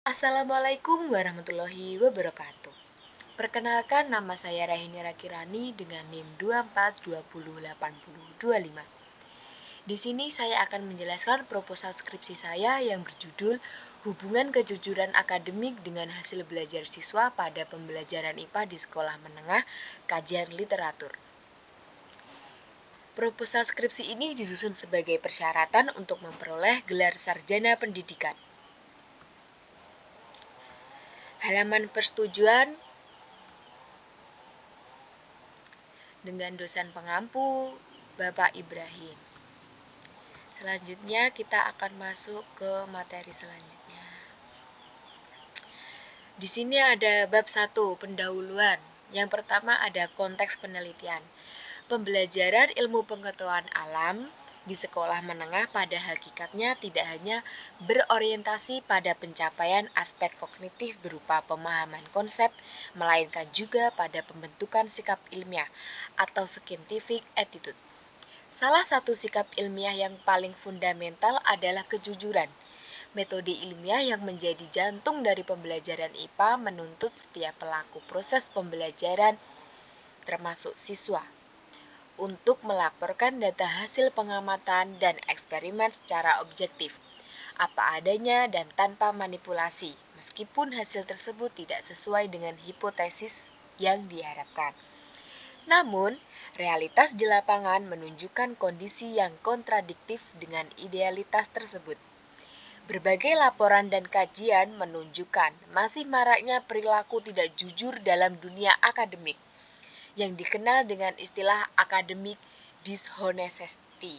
Assalamualaikum warahmatullahi wabarakatuh. Perkenalkan, nama saya Rahini Rakirani dengan NIM 24208025. Di sini saya akan menjelaskan proposal skripsi saya yang berjudul Hubungan Kejujuran Akademik dengan Hasil Belajar Siswa pada Pembelajaran IPA di Sekolah Menengah, Kajian Literatur. Proposal skripsi ini disusun sebagai persyaratan untuk memperoleh gelar sarjana pendidikan. Halaman persetujuan dengan dosen pengampu Bapak Ibrahim. Selanjutnya kita akan masuk ke materi selanjutnya. Di sini ada bab 1, pendahuluan. Yang pertama ada konteks penelitian. Pembelajaran ilmu pengetahuan alam di sekolah menengah pada hakikatnya tidak hanya berorientasi pada pencapaian aspek kognitif berupa pemahaman konsep, melainkan juga pada pembentukan sikap ilmiah atau scientific attitude. Salah satu sikap ilmiah yang paling fundamental adalah kejujuran. Metode ilmiah yang menjadi jantung dari pembelajaran IPA menuntut setiap pelaku proses pembelajaran, termasuk siswa, untuk melaporkan data hasil pengamatan dan eksperimen secara objektif, apa adanya dan tanpa manipulasi, meskipun hasil tersebut tidak sesuai dengan hipotesis yang diharapkan. Namun, realitas di lapangan menunjukkan kondisi yang kontradiktif dengan idealitas tersebut. Berbagai laporan dan kajian menunjukkan masih maraknya perilaku tidak jujur dalam dunia akademik, yang dikenal dengan istilah akademik dishonesty,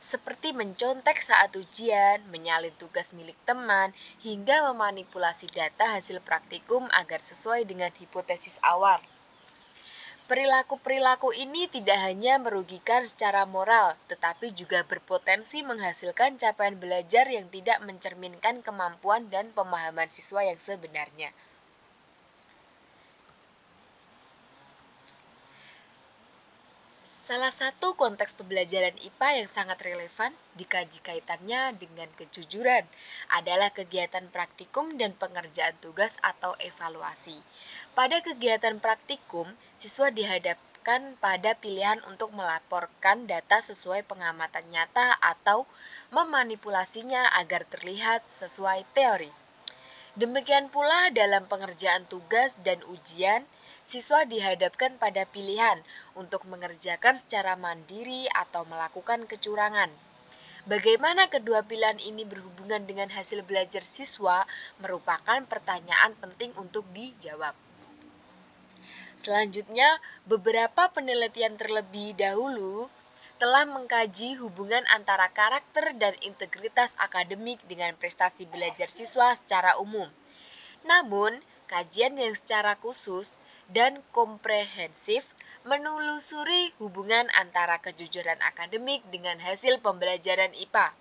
seperti mencontek saat ujian, menyalin tugas milik teman, hingga memanipulasi data hasil praktikum agar sesuai dengan hipotesis awal. Perilaku-perilaku ini tidak hanya merugikan secara moral, tetapi juga berpotensi menghasilkan capaian belajar yang tidak mencerminkan kemampuan dan pemahaman siswa yang sebenarnya. Salah satu konteks pembelajaran IPA yang sangat relevan dikaji kaitannya dengan kejujuran adalah kegiatan praktikum dan pengerjaan tugas atau evaluasi. Pada kegiatan praktikum, siswa dihadapkan pada pilihan untuk melaporkan data sesuai pengamatan nyata atau memanipulasinya agar terlihat sesuai teori. Demikian pula dalam pengerjaan tugas dan ujian, siswa dihadapkan pada pilihan untuk mengerjakan secara mandiri atau melakukan kecurangan. Bagaimana kedua pilihan ini berhubungan dengan hasil belajar siswa merupakan pertanyaan penting untuk dijawab. Selanjutnya, beberapa penelitian terlebih dahulu telah mengkaji hubungan antara karakter dan integritas akademik dengan prestasi belajar siswa secara umum. Namun, kajian yang secara khusus dan komprehensif menelusuri hubungan antara kejujuran akademik dengan hasil pembelajaran IPA.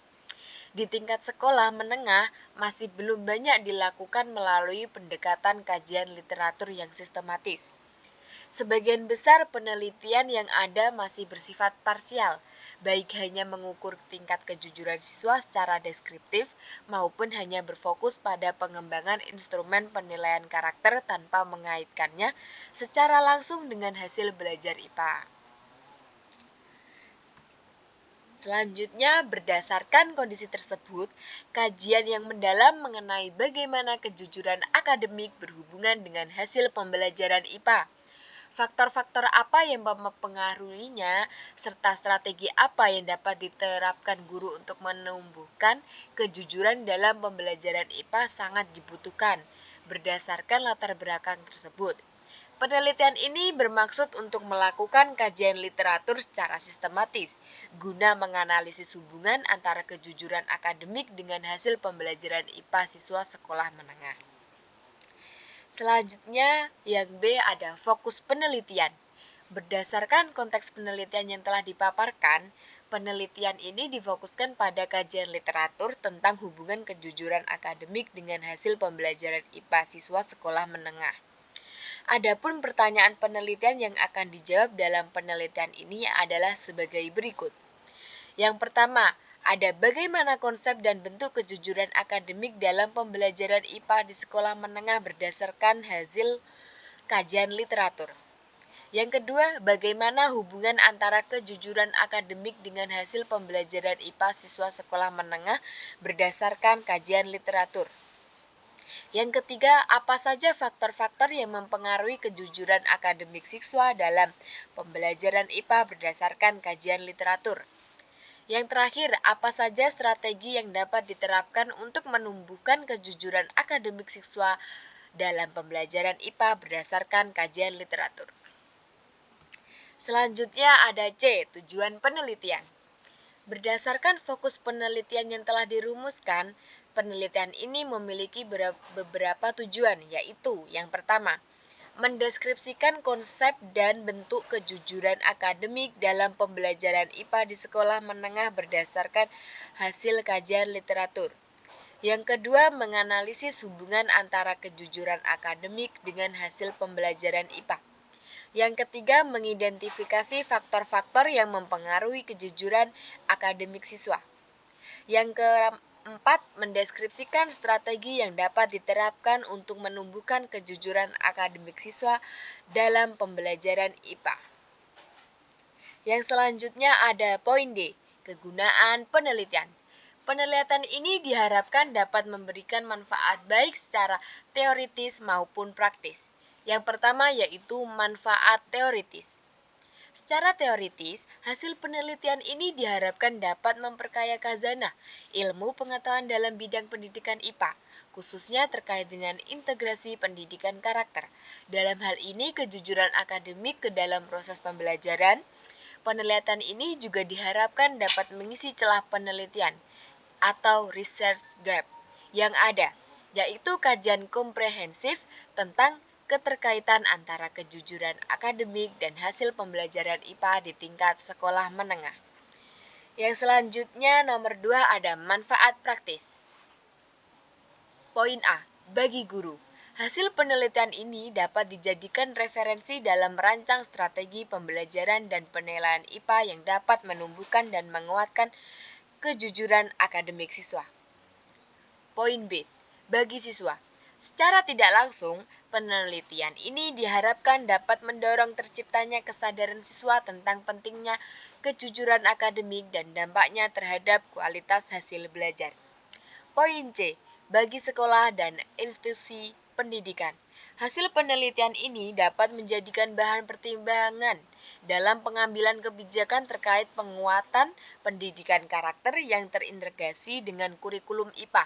Di tingkat sekolah menengah, masih belum banyak dilakukan melalui pendekatan kajian literatur yang sistematis. Sebagian besar penelitian yang ada masih bersifat parsial, baik hanya mengukur tingkat kejujuran siswa secara deskriptif maupun hanya berfokus pada pengembangan instrumen penilaian karakter tanpa mengaitkannya secara langsung dengan hasil belajar IPA. Selanjutnya, berdasarkan kondisi tersebut, kajian yang mendalam mengenai bagaimana kejujuran akademik berhubungan dengan hasil pembelajaran IPA. Faktor-faktor apa yang mempengaruhinya, serta strategi apa yang dapat diterapkan guru untuk menumbuhkan kejujuran dalam pembelajaran IPA sangat dibutuhkan berdasarkan latar belakang tersebut. Penelitian ini bermaksud untuk melakukan kajian literatur secara sistematis, guna menganalisis hubungan antara kejujuran akademik dengan hasil pembelajaran IPA siswa sekolah menengah. Selanjutnya, yang B ada fokus penelitian. Berdasarkan konteks penelitian yang telah dipaparkan, penelitian ini difokuskan pada kajian literatur tentang hubungan kejujuran akademik dengan hasil pembelajaran IPA siswa sekolah menengah. Adapun pertanyaan penelitian yang akan dijawab dalam penelitian ini adalah sebagai berikut. Yang pertama, ada bagaimana konsep dan bentuk kejujuran akademik dalam pembelajaran IPA di sekolah menengah berdasarkan hasil kajian literatur. Yang kedua, bagaimana hubungan antara kejujuran akademik dengan hasil pembelajaran IPA siswa sekolah menengah berdasarkan kajian literatur. Yang ketiga, apa saja faktor-faktor yang mempengaruhi kejujuran akademik siswa dalam pembelajaran IPA berdasarkan kajian literatur. Yang terakhir, apa saja strategi yang dapat diterapkan untuk menumbuhkan kejujuran akademik siswa dalam pembelajaran IPA berdasarkan kajian literatur. Selanjutnya ada C, tujuan penelitian. Berdasarkan fokus penelitian yang telah dirumuskan, penelitian ini memiliki beberapa tujuan, yaitu yang pertama, mendeskripsikan konsep dan bentuk kejujuran akademik dalam pembelajaran IPA di sekolah menengah berdasarkan hasil kajian literatur. Yang kedua, menganalisis hubungan antara kejujuran akademik dengan hasil pembelajaran IPA. Yang ketiga, mengidentifikasi faktor-faktor yang mempengaruhi kejujuran akademik siswa. Yang keempat, mendeskripsikan strategi yang dapat diterapkan untuk menumbuhkan kejujuran akademik siswa dalam pembelajaran IPA. Yang selanjutnya ada poin D, kegunaan penelitian. Penelitian ini diharapkan dapat memberikan manfaat baik secara teoritis maupun praktis. Yang pertama yaitu manfaat teoritis. Secara teoritis, hasil penelitian ini diharapkan dapat memperkaya khazanah ilmu pengetahuan dalam bidang pendidikan IPA, khususnya terkait dengan integrasi pendidikan karakter. Dalam hal ini, kejujuran akademik ke dalam proses pembelajaran. Penelitian ini juga diharapkan dapat mengisi celah penelitian atau research gap yang ada, yaitu kajian komprehensif tentang keterkaitan antara kejujuran akademik dan hasil pembelajaran IPA di tingkat sekolah menengah. Yang selanjutnya nomor 2 ada manfaat praktis. Poin A, bagi guru. Hasil penelitian ini dapat dijadikan referensi dalam merancang strategi pembelajaran dan penilaian IPA yang dapat menumbuhkan dan menguatkan kejujuran akademik siswa. Poin B, bagi siswa. Secara tidak langsung, penelitian ini diharapkan dapat mendorong terciptanya kesadaran siswa tentang pentingnya kejujuran akademik dan dampaknya terhadap kualitas hasil belajar. Poin C, bagi sekolah dan institusi pendidikan. Hasil penelitian ini dapat menjadikan bahan pertimbangan dalam pengambilan kebijakan terkait penguatan pendidikan karakter yang terintegrasi dengan kurikulum IPA.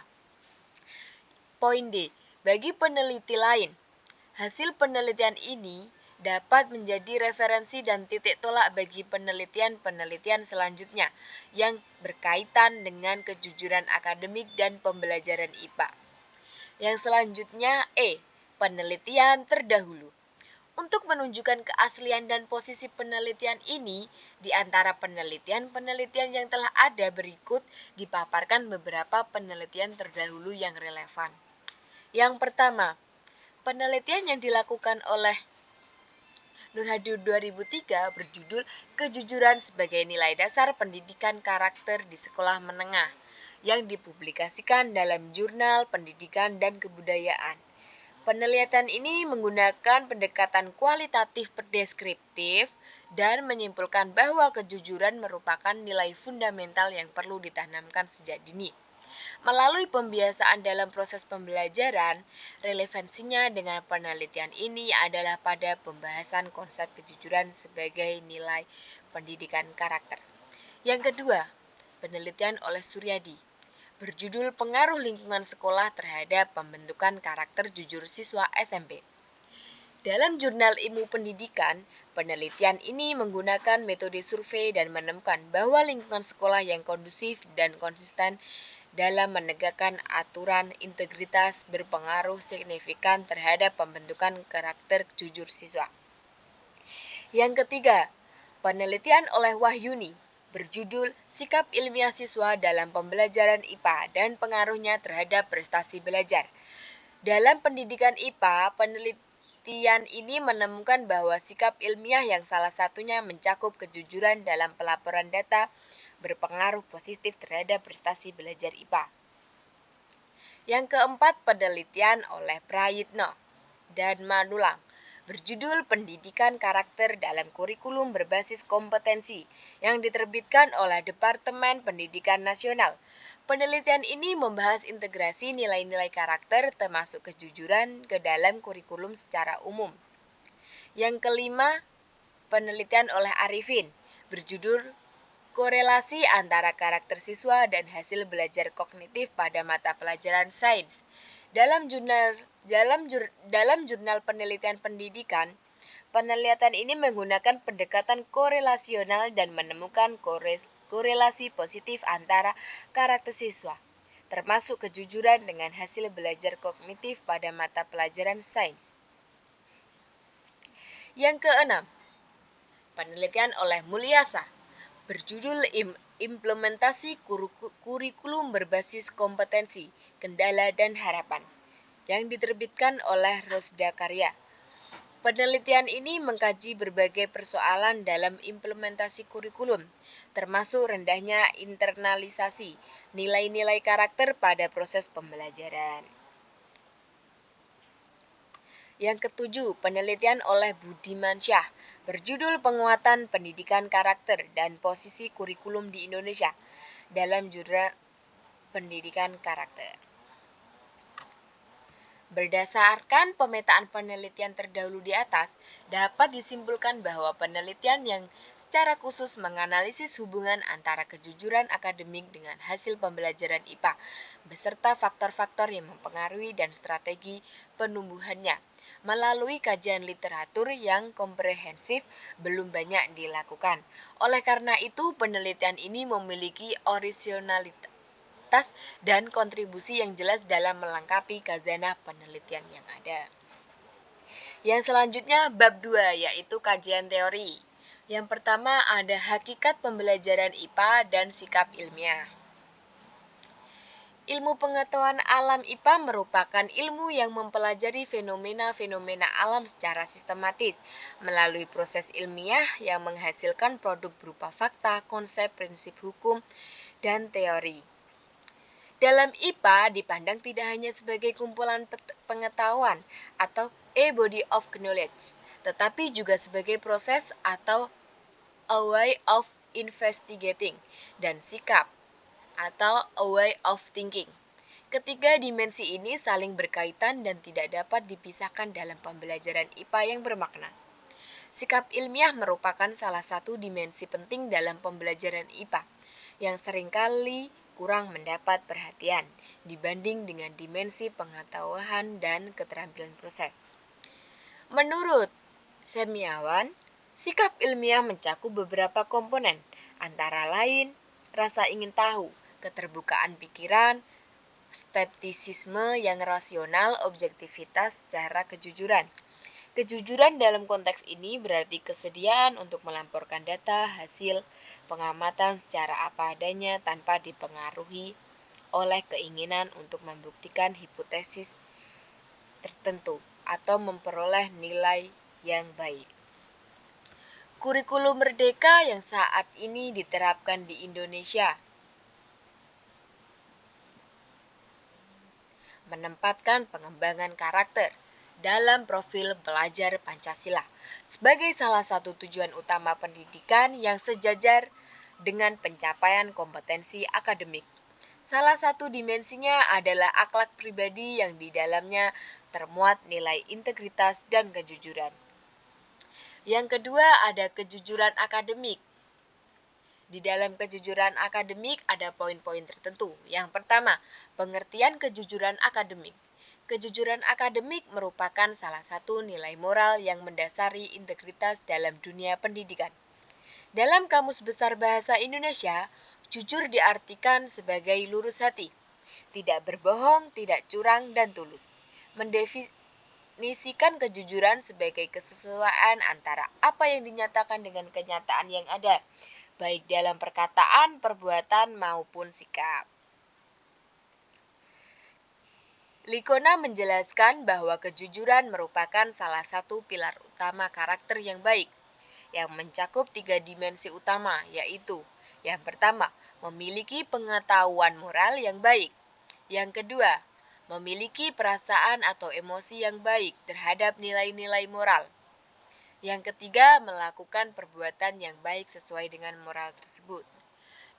Poin D, bagi peneliti lain, hasil penelitian ini dapat menjadi referensi dan titik tolak bagi penelitian-penelitian selanjutnya yang berkaitan dengan kejujuran akademik dan pembelajaran IPA. Yang selanjutnya E, penelitian terdahulu. Untuk menunjukkan keaslian dan posisi penelitian ini, di antara penelitian-penelitian yang telah ada berikut dipaparkan beberapa penelitian terdahulu yang relevan. Yang pertama, penelitian yang dilakukan oleh Nur Hadi 2003 berjudul Kejujuran sebagai Nilai Dasar Pendidikan Karakter di Sekolah Menengah yang dipublikasikan dalam Jurnal Pendidikan dan Kebudayaan. Penelitian ini menggunakan pendekatan kualitatif deskriptif dan menyimpulkan bahwa kejujuran merupakan nilai fundamental yang perlu ditanamkan sejak dini. Melalui pembiasaan dalam proses pembelajaran, relevansinya dengan penelitian ini adalah pada pembahasan konsep kejujuran sebagai nilai pendidikan karakter. Yang kedua, penelitian oleh Suryadi berjudul Pengaruh Lingkungan Sekolah Terhadap Pembentukan Karakter Jujur Siswa SMP. Dalam jurnal ilmu pendidikan, penelitian ini menggunakan metode survei dan menemukan bahwa lingkungan sekolah yang kondusif dan konsisten dalam menegakkan aturan integritas berpengaruh signifikan terhadap pembentukan karakter jujur siswa. Yang ketiga, penelitian oleh Wahyuni berjudul Sikap Ilmiah Siswa dalam Pembelajaran IPA dan Pengaruhnya Terhadap Prestasi Belajar. Dalam pendidikan IPA, penelitian ini menemukan bahwa sikap ilmiah yang salah satunya mencakup kejujuran dalam pelaporan data berpengaruh positif terhadap prestasi belajar IPA. Yang keempat, penelitian oleh Prayitno dan Manulang berjudul Pendidikan Karakter dalam Kurikulum Berbasis Kompetensi yang diterbitkan oleh Departemen Pendidikan Nasional. Penelitian ini membahas integrasi nilai-nilai karakter termasuk kejujuran ke dalam kurikulum secara umum. Yang kelima, penelitian oleh Arifin berjudul Korelasi antara karakter siswa dan hasil belajar kognitif pada mata pelajaran sains. Dalam jurnal penelitian pendidikan, penelitian ini menggunakan pendekatan korelasional dan menemukan korelasi positif antara karakter siswa, termasuk kejujuran dengan hasil belajar kognitif pada mata pelajaran sains. Yang keenam, penelitian oleh Mulyasa berjudul Implementasi Kurikulum Berbasis Kompetensi, Kendala dan Harapan yang diterbitkan oleh Rosda Karya. Penelitian ini mengkaji berbagai persoalan dalam implementasi kurikulum, termasuk rendahnya internalisasi nilai-nilai karakter pada proses pembelajaran. Yang ketujuh, penelitian oleh Budiman Syah berjudul Penguatan Pendidikan Karakter dan Posisi Kurikulum di Indonesia dalam jurnal Pendidikan Karakter. Berdasarkan pemetaan penelitian terdahulu di atas, dapat disimpulkan bahwa penelitian yang secara khusus menganalisis hubungan antara kejujuran akademik dengan hasil pembelajaran IPA, beserta faktor-faktor yang mempengaruhi dan strategi penumbuhannya. Melalui kajian literatur yang komprehensif belum banyak dilakukan. Oleh karena itu, penelitian ini memiliki orisinalitas dan kontribusi yang jelas dalam melengkapi khazanah penelitian yang ada. Yang selanjutnya bab 2 yaitu kajian teori. Yang pertama ada hakikat pembelajaran IPA dan sikap ilmiah. Ilmu pengetahuan alam IPA merupakan ilmu yang mempelajari fenomena-fenomena alam secara sistematis melalui proses ilmiah yang menghasilkan produk berupa fakta, konsep, prinsip hukum, dan teori. Dalam IPA dipandang tidak hanya sebagai kumpulan pengetahuan atau a body of knowledge, tetapi juga sebagai proses atau a way of investigating dan sikap atau a way of thinking. Ketiga dimensi ini saling berkaitan dan tidak dapat dipisahkan dalam pembelajaran IPA yang bermakna. Sikap ilmiah merupakan salah satu dimensi penting dalam pembelajaran IPA yang seringkali kurang mendapat perhatian dibanding dengan dimensi pengetahuan dan keterampilan proses. Menurut Semiawan, sikap ilmiah mencakup beberapa komponen, antara lain rasa ingin tahu, keterbukaan pikiran, skeptisisme yang rasional, objektivitas, cara kejujuran. Kejujuran dalam konteks ini berarti kesediaan untuk melaporkan data hasil pengamatan secara apa adanya tanpa dipengaruhi oleh keinginan untuk membuktikan hipotesis tertentu atau memperoleh nilai yang baik. Kurikulum Merdeka yang saat ini diterapkan di Indonesia menempatkan pengembangan karakter dalam profil pelajar Pancasila sebagai salah satu tujuan utama pendidikan yang sejajar dengan pencapaian kompetensi akademik. Salah satu dimensinya adalah akhlak pribadi yang di dalamnya termuat nilai integritas dan kejujuran. Yang kedua ada kejujuran akademik. Di dalam kejujuran akademik ada poin-poin tertentu. Yang pertama, pengertian kejujuran akademik. Kejujuran akademik merupakan salah satu nilai moral yang mendasari integritas dalam dunia pendidikan. Dalam Kamus Besar Bahasa Indonesia, jujur diartikan sebagai lurus hati, tidak berbohong, tidak curang, dan tulus. Mendefinisikan kejujuran sebagai kesesuaian antara apa yang dinyatakan dengan kenyataan yang ada, baik dalam perkataan, perbuatan, maupun sikap. Likona menjelaskan bahwa kejujuran merupakan salah satu pilar utama karakter yang baik, yang mencakup 3 dimensi utama, yaitu Yang pertama, memiliki pengetahuan moral yang baik. Yang kedua, memiliki perasaan atau emosi yang baik terhadap nilai-nilai moral. Yang ketiga, melakukan perbuatan yang baik sesuai dengan moral tersebut.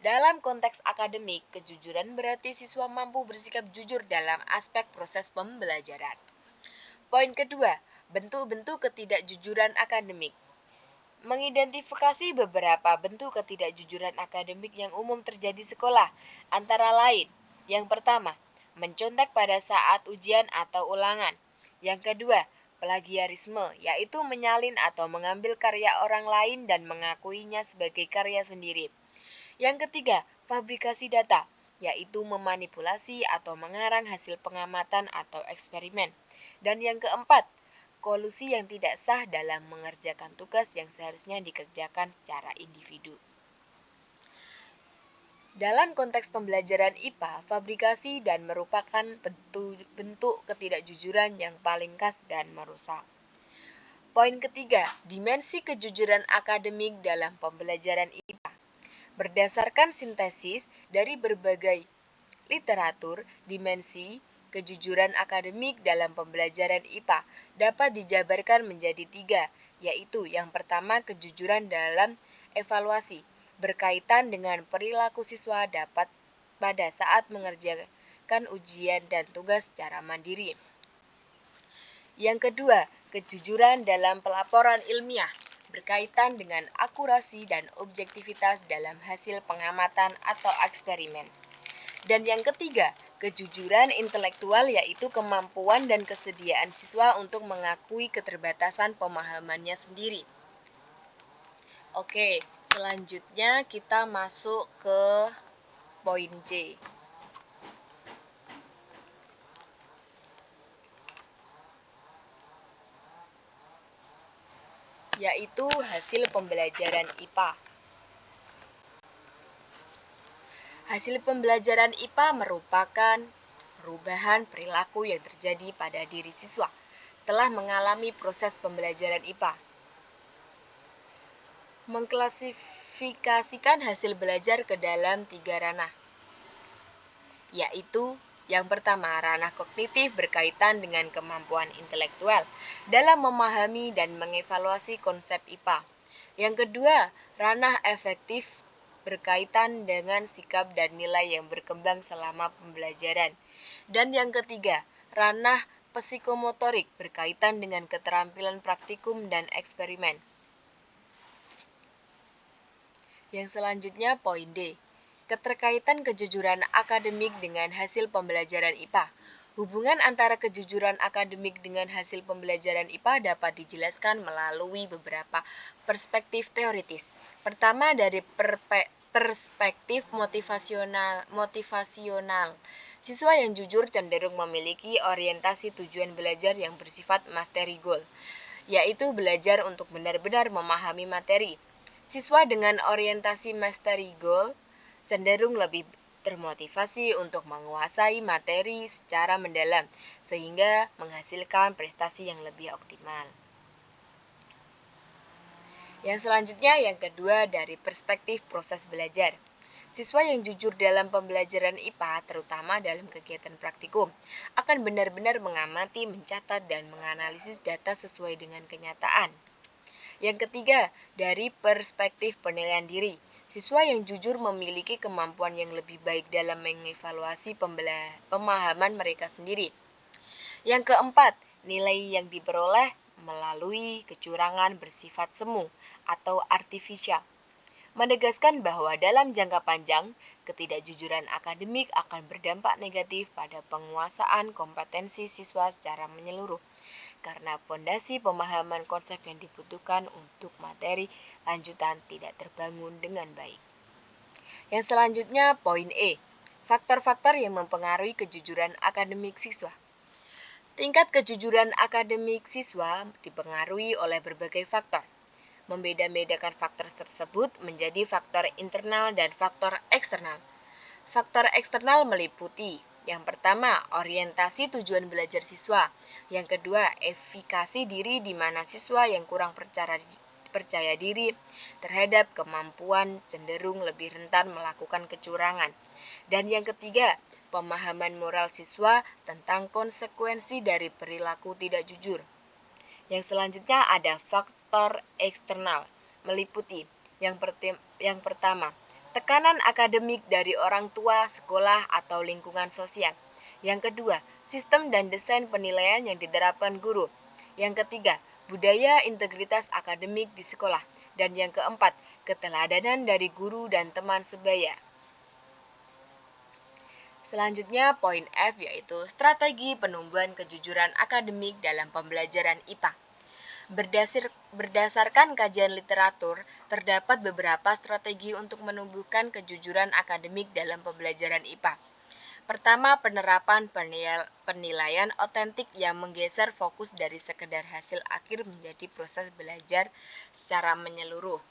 Dalam konteks akademik, kejujuran berarti siswa mampu bersikap jujur dalam aspek proses pembelajaran. Poin kedua, bentuk-bentuk ketidakjujuran akademik. Mengidentifikasi beberapa bentuk ketidakjujuran akademik yang umum terjadi sekolah, antara lain, yang pertama, mencontek pada saat ujian atau ulangan. Yang kedua, plagiarisme, yaitu menyalin atau mengambil karya orang lain dan mengakuinya sebagai karya sendiri. Yang ketiga, fabrikasi data, yaitu memanipulasi atau mengarang hasil pengamatan atau eksperimen. Dan yang keempat, kolusi yang tidak sah dalam mengerjakan tugas yang seharusnya dikerjakan secara individu. Dalam konteks pembelajaran IPA, fabrikasi dan merupakan bentuk ketidakjujuran yang paling khas dan merusak. Poin ketiga, dimensi kejujuran akademik dalam pembelajaran IPA. Berdasarkan sintesis dari berbagai literatur, dimensi kejujuran akademik dalam pembelajaran IPA dapat dijabarkan menjadi 3, yaitu yang pertama kejujuran dalam evaluasi, berkaitan dengan perilaku siswa dapat pada saat mengerjakan ujian dan tugas secara mandiri. Yang kedua, kejujuran dalam pelaporan ilmiah, berkaitan dengan akurasi dan objektivitas dalam hasil pengamatan atau eksperimen. Dan yang ketiga, kejujuran intelektual, yaitu kemampuan dan kesediaan siswa untuk mengakui keterbatasan pemahamannya sendiri. Oke, selanjutnya kita masuk ke poin C. Yaitu hasil pembelajaran IPA. Hasil pembelajaran IPA merupakan perubahan perilaku yang terjadi pada diri siswa setelah mengalami proses pembelajaran IPA. Mengklasifikasikan hasil belajar ke dalam 3 ranah, yaitu yang pertama, ranah kognitif berkaitan dengan kemampuan intelektual dalam memahami dan mengevaluasi konsep IPA. Yang kedua, ranah efektif berkaitan dengan sikap dan nilai yang berkembang selama pembelajaran. Dan yang ketiga, ranah psikomotorik berkaitan dengan keterampilan praktikum dan eksperimen. Yang selanjutnya poin D, keterkaitan kejujuran akademik dengan hasil pembelajaran IPA. Hubungan antara kejujuran akademik dengan hasil pembelajaran IPA dapat dijelaskan melalui beberapa perspektif teoritis. Pertama, dari perspektif motivasional. Siswa yang jujur cenderung memiliki orientasi tujuan belajar yang bersifat mastery goal, yaitu belajar untuk benar-benar memahami materi. Siswa dengan orientasi mastery goal cenderung lebih termotivasi untuk menguasai materi secara mendalam, sehingga menghasilkan prestasi yang lebih optimal. Yang selanjutnya, yang kedua, dari perspektif proses belajar. Siswa yang jujur dalam pembelajaran IPA, terutama dalam kegiatan praktikum, akan benar-benar mengamati, mencatat, dan menganalisis data sesuai dengan kenyataan. Yang ketiga, dari perspektif penilaian diri. Siswa yang jujur memiliki kemampuan yang lebih baik dalam mengevaluasi pemahaman mereka sendiri. Yang keempat, nilai yang diperoleh melalui kecurangan bersifat semu atau artifisial, menegaskan bahwa dalam jangka panjang, ketidakjujuran akademik akan berdampak negatif pada penguasaan kompetensi siswa secara menyeluruh, karena fondasi pemahaman konsep yang dibutuhkan untuk materi lanjutan tidak terbangun dengan baik. Yang selanjutnya, poin E, faktor-faktor yang mempengaruhi kejujuran akademik siswa. Tingkat kejujuran akademik siswa dipengaruhi oleh berbagai faktor. Membeda-bedakan faktor tersebut menjadi faktor internal dan faktor eksternal. Faktor eksternal meliputi yang pertama, orientasi tujuan belajar siswa. Yang kedua, efikasi diri di mana siswa yang kurang percaya diri terhadap kemampuan cenderung lebih rentan melakukan kecurangan. Dan yang ketiga, pemahaman moral siswa tentang konsekuensi dari perilaku tidak jujur. Yang selanjutnya ada faktor eksternal, meliputi yang pertama, tekanan akademik dari orang tua, sekolah, atau lingkungan sosial. Yang kedua, sistem dan desain penilaian yang diterapkan guru. Yang ketiga, budaya integritas akademik di sekolah. Dan yang keempat, keteladanan dari guru dan teman sebaya. Selanjutnya, poin F yaitu strategi penumbuhan kejujuran akademik dalam pembelajaran IPA. Berdasarkan kajian literatur, terdapat beberapa strategi untuk menumbuhkan kejujuran akademik dalam pembelajaran IPA. Pertama, penerapan penilaian otentik yang menggeser fokus dari sekedar hasil akhir menjadi proses belajar secara menyeluruh.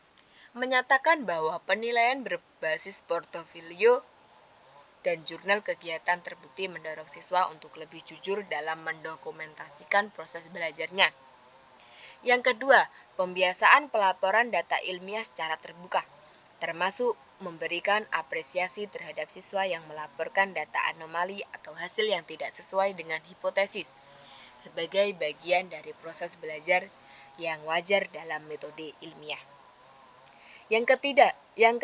Menyatakan bahwa penilaian berbasis portofolio dan jurnal kegiatan terbukti mendorong siswa untuk lebih jujur dalam mendokumentasikan proses belajarnya. Yang kedua, pembiasaan pelaporan data ilmiah secara terbuka, termasuk memberikan apresiasi terhadap siswa yang melaporkan data anomali atau hasil yang tidak sesuai dengan hipotesis, sebagai bagian dari proses belajar yang wajar dalam metode ilmiah. Yang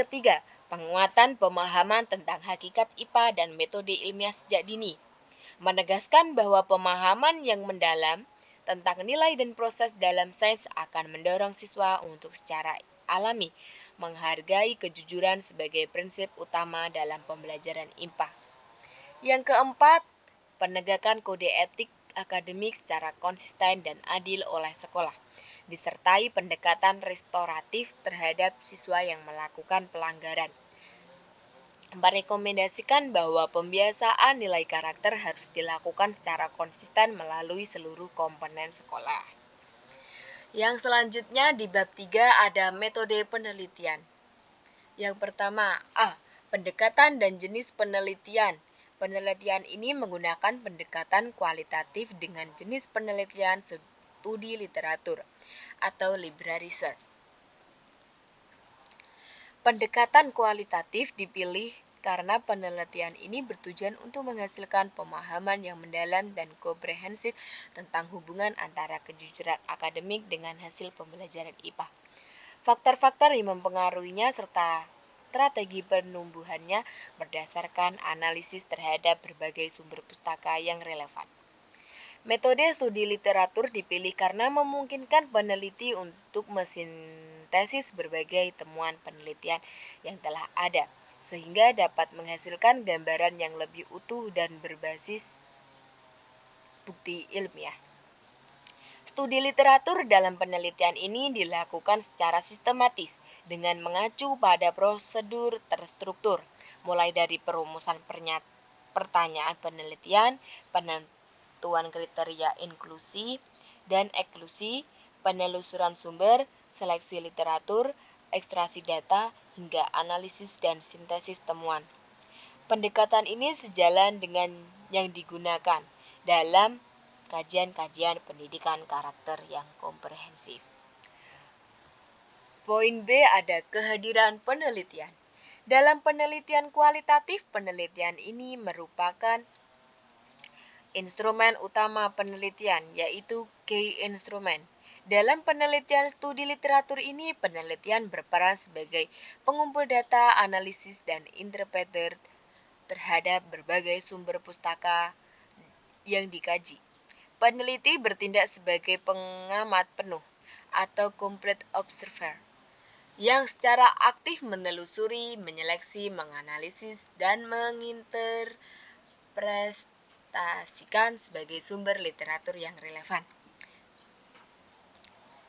ketiga, penguatan pemahaman tentang hakikat IPA dan metode ilmiah sejak dini, menegaskan bahwa pemahaman yang mendalam tentang nilai dan proses dalam sains akan mendorong siswa untuk secara alami menghargai kejujuran sebagai prinsip utama dalam pembelajaran IPA. Yang keempat, penegakan kode etik akademik secara konsisten dan adil oleh sekolah, disertai pendekatan restoratif terhadap siswa yang melakukan pelanggaran. Merekomendasikan bahwa pembiasaan nilai karakter harus dilakukan secara konsisten melalui seluruh komponen sekolah. Yang selanjutnya di bab 3 ada metode penelitian. Yang pertama, pendekatan dan jenis penelitian. Penelitian ini menggunakan pendekatan kualitatif dengan jenis penelitian studi literatur atau liberal research. Pendekatan kualitatif dipilih karena penelitian ini bertujuan untuk menghasilkan pemahaman yang mendalam dan komprehensif tentang hubungan antara kejujuran akademik dengan hasil pembelajaran IPA. Faktor-faktor yang mempengaruhinya serta strategi penumbuhannya berdasarkan analisis terhadap berbagai sumber pustaka yang relevan. Metode studi literatur dipilih karena memungkinkan peneliti untuk mensintesis berbagai temuan penelitian yang telah ada, sehingga dapat menghasilkan gambaran yang lebih utuh dan berbasis bukti ilmiah. Studi literatur dalam penelitian ini dilakukan secara sistematis dengan mengacu pada prosedur terstruktur, mulai dari perumusan pertanyaan penelitian, penentuan kriteria inklusi dan eksklusi, penelusuran sumber, seleksi literatur, ekstraksi data, hingga analisis dan sintesis temuan. Pendekatan ini sejalan dengan yang digunakan dalam kajian-kajian pendidikan karakter yang komprehensif. Poin B ada kehadiran penelitian. Dalam penelitian kualitatif, penelitian ini merupakan instrumen utama penelitian, yaitu key instrument. Dalam penelitian studi literatur ini, penelitian berperan sebagai pengumpul data, analisis, dan interpreter terhadap berbagai sumber pustaka yang dikaji. Peneliti bertindak sebagai pengamat penuh atau complete observer yang secara aktif menelusuri, menyeleksi, menganalisis, dan menginterpretasikan sebagai sumber literatur yang relevan.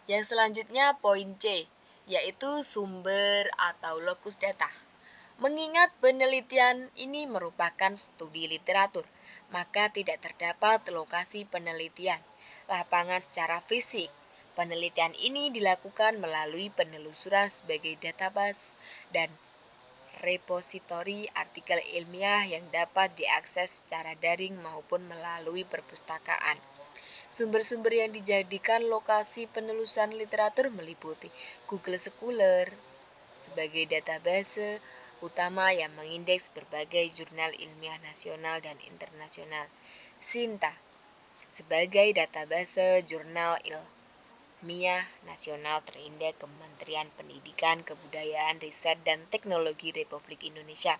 Yang selanjutnya poin C, yaitu sumber atau lokus data. Mengingat penelitian ini merupakan studi literatur, maka tidak terdapat lokasi penelitian, lapangan secara fisik. Penelitian ini dilakukan melalui penelusuran sebagai database dan repositori artikel ilmiah yang dapat diakses secara daring maupun melalui perpustakaan. Sumber-sumber yang dijadikan lokasi penelusuran literatur meliputi Google Scholar sebagai database utama yang mengindeks berbagai jurnal ilmiah nasional dan internasional. Sinta sebagai database jurnal ilmiah nasional terindeks Kementerian Pendidikan, Kebudayaan, Riset, dan Teknologi Republik Indonesia.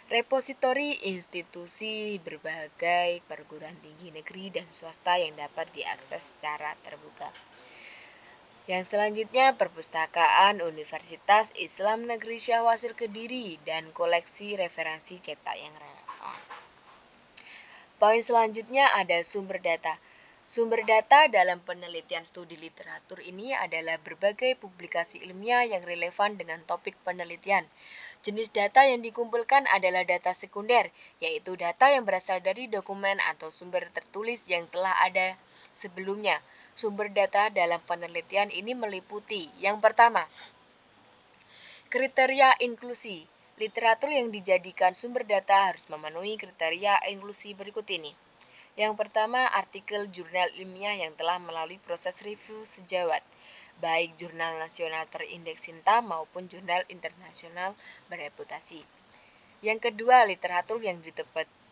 Repositori institusi berbagai perguruan tinggi negeri dan swasta yang dapat diakses secara terbuka. Yang selanjutnya, Perpustakaan Universitas Islam Negeri Syahwasil Kediri dan koleksi referensi cetak yang relevan. Poin selanjutnya ada sumber data. Sumber data dalam penelitian studi literatur ini adalah berbagai publikasi ilmiah yang relevan dengan topik penelitian. Jenis data yang dikumpulkan adalah data sekunder, yaitu data yang berasal dari dokumen atau sumber tertulis yang telah ada sebelumnya. Sumber data dalam penelitian ini meliputi yang pertama, kriteria inklusi. Literatur yang dijadikan sumber data harus memenuhi kriteria inklusi berikut ini. Yang pertama, artikel jurnal ilmiah yang telah melalui proses review sejawat, baik jurnal nasional terindeks Sinta maupun jurnal internasional bereputasi. Yang kedua, literatur yang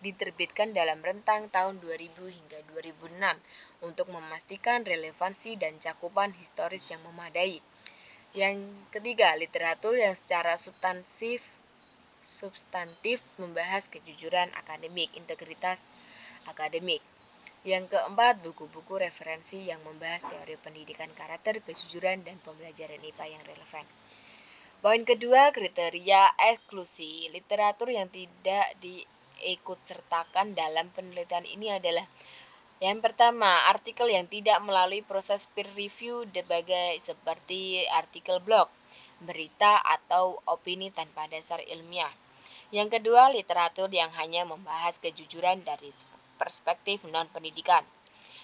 diterbitkan dalam rentang tahun 2000 hingga 2006 untuk memastikan relevansi dan cakupan historis yang memadai. Yang ketiga, literatur yang secara substantif membahas kejujuran akademik, integritas akademik. Yang keempat, buku-buku referensi yang membahas teori pendidikan karakter, kejujuran, dan pembelajaran IPA yang relevan. Poin kedua, kriteria eksklusi. Literatur yang tidak diikutsertakan dalam penelitian ini adalah yang pertama, artikel yang tidak melalui proses peer review seperti artikel blog, berita, atau opini tanpa dasar ilmiah. Yang kedua, literatur yang hanya membahas kejujuran dari perspektif non-pendidikan,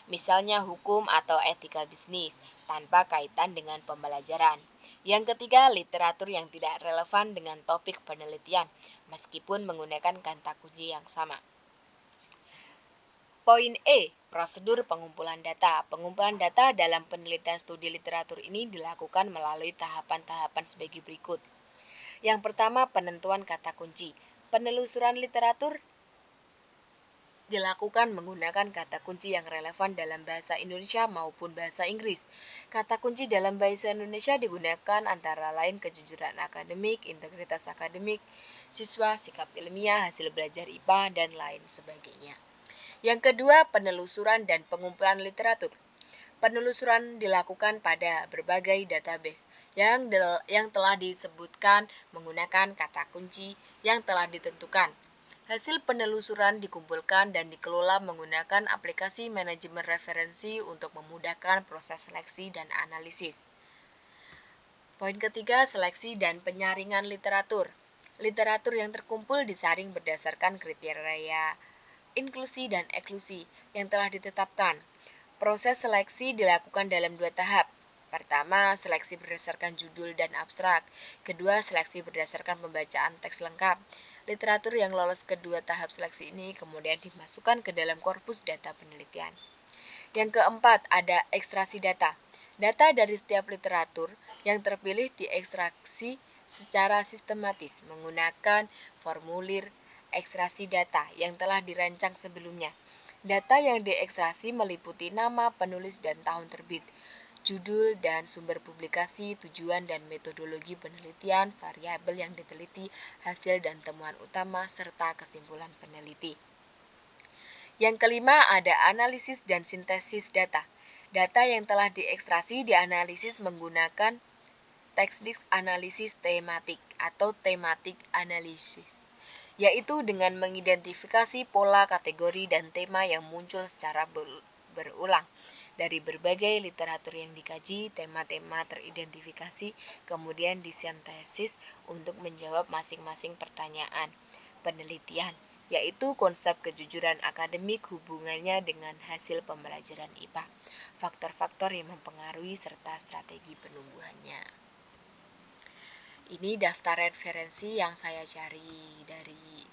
misalnya hukum atau etika bisnis, tanpa kaitan dengan pembelajaran. Yang ketiga, literatur yang tidak relevan dengan topik penelitian, meskipun menggunakan kata kunci yang sama. Poin E, prosedur pengumpulan data. Pengumpulan data dalam penelitian studi literatur ini dilakukan melalui tahapan-tahapan sebagai berikut. Yang pertama, penentuan kata kunci. Penelusuran literatur dilakukan menggunakan kata kunci yang relevan dalam bahasa Indonesia maupun bahasa Inggris. Kata kunci dalam bahasa Indonesia digunakan antara lain kejujuran akademik, integritas akademik, siswa, sikap ilmiah, hasil belajar IPA, dan lain sebagainya. Yang kedua, penelusuran dan pengumpulan literatur. Penelusuran dilakukan pada berbagai database yang telah disebutkan menggunakan kata kunci yang telah ditentukan. Hasil penelusuran dikumpulkan dan dikelola menggunakan aplikasi manajemen referensi untuk memudahkan proses seleksi dan analisis. Poin ketiga, seleksi dan penyaringan literatur. Literatur yang terkumpul disaring berdasarkan kriteria inklusi dan eksklusi yang telah ditetapkan. Proses seleksi dilakukan dalam 2 tahap. Pertama, seleksi berdasarkan judul dan abstrak. Kedua, seleksi berdasarkan pembacaan teks lengkap. Literatur yang lolos kedua tahap seleksi ini kemudian dimasukkan ke dalam korpus data penelitian. Yang keempat, ada ekstraksi data. Data dari setiap literatur yang terpilih diekstraksi secara sistematis menggunakan formulir ekstraksi data yang telah dirancang sebelumnya. Data yang diekstraksi meliputi nama, penulis, dan tahun terbit, judul dan sumber publikasi, tujuan dan metodologi penelitian, variabel yang diteliti, hasil dan temuan utama, serta kesimpulan peneliti. Yang kelima, ada analisis dan sintesis data. Data yang telah diekstraksi dianalisis menggunakan teknik analisis tematik atau thematic analysis, yaitu dengan mengidentifikasi pola, kategori, dan tema yang muncul secara berulang. Dari berbagai literatur yang dikaji, tema-tema teridentifikasi, kemudian disintesis untuk menjawab masing-masing pertanyaan penelitian, yaitu konsep kejujuran akademik, hubungannya dengan hasil pembelajaran IPA, faktor-faktor yang mempengaruhi serta strategi penumbuhannya. Ini daftar referensi yang saya cari dari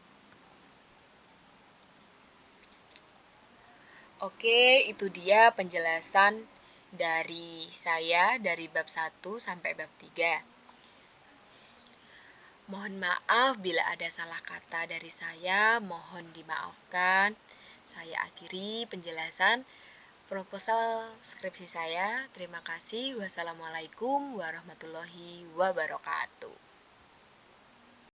Oke, itu dia penjelasan dari saya dari bab 1 sampai bab 3. Mohon maaf bila ada salah kata dari saya, mohon dimaafkan. Saya akhiri penjelasan proposal skripsi saya. Terima kasih. Wassalamualaikum warahmatullahi wabarakatuh.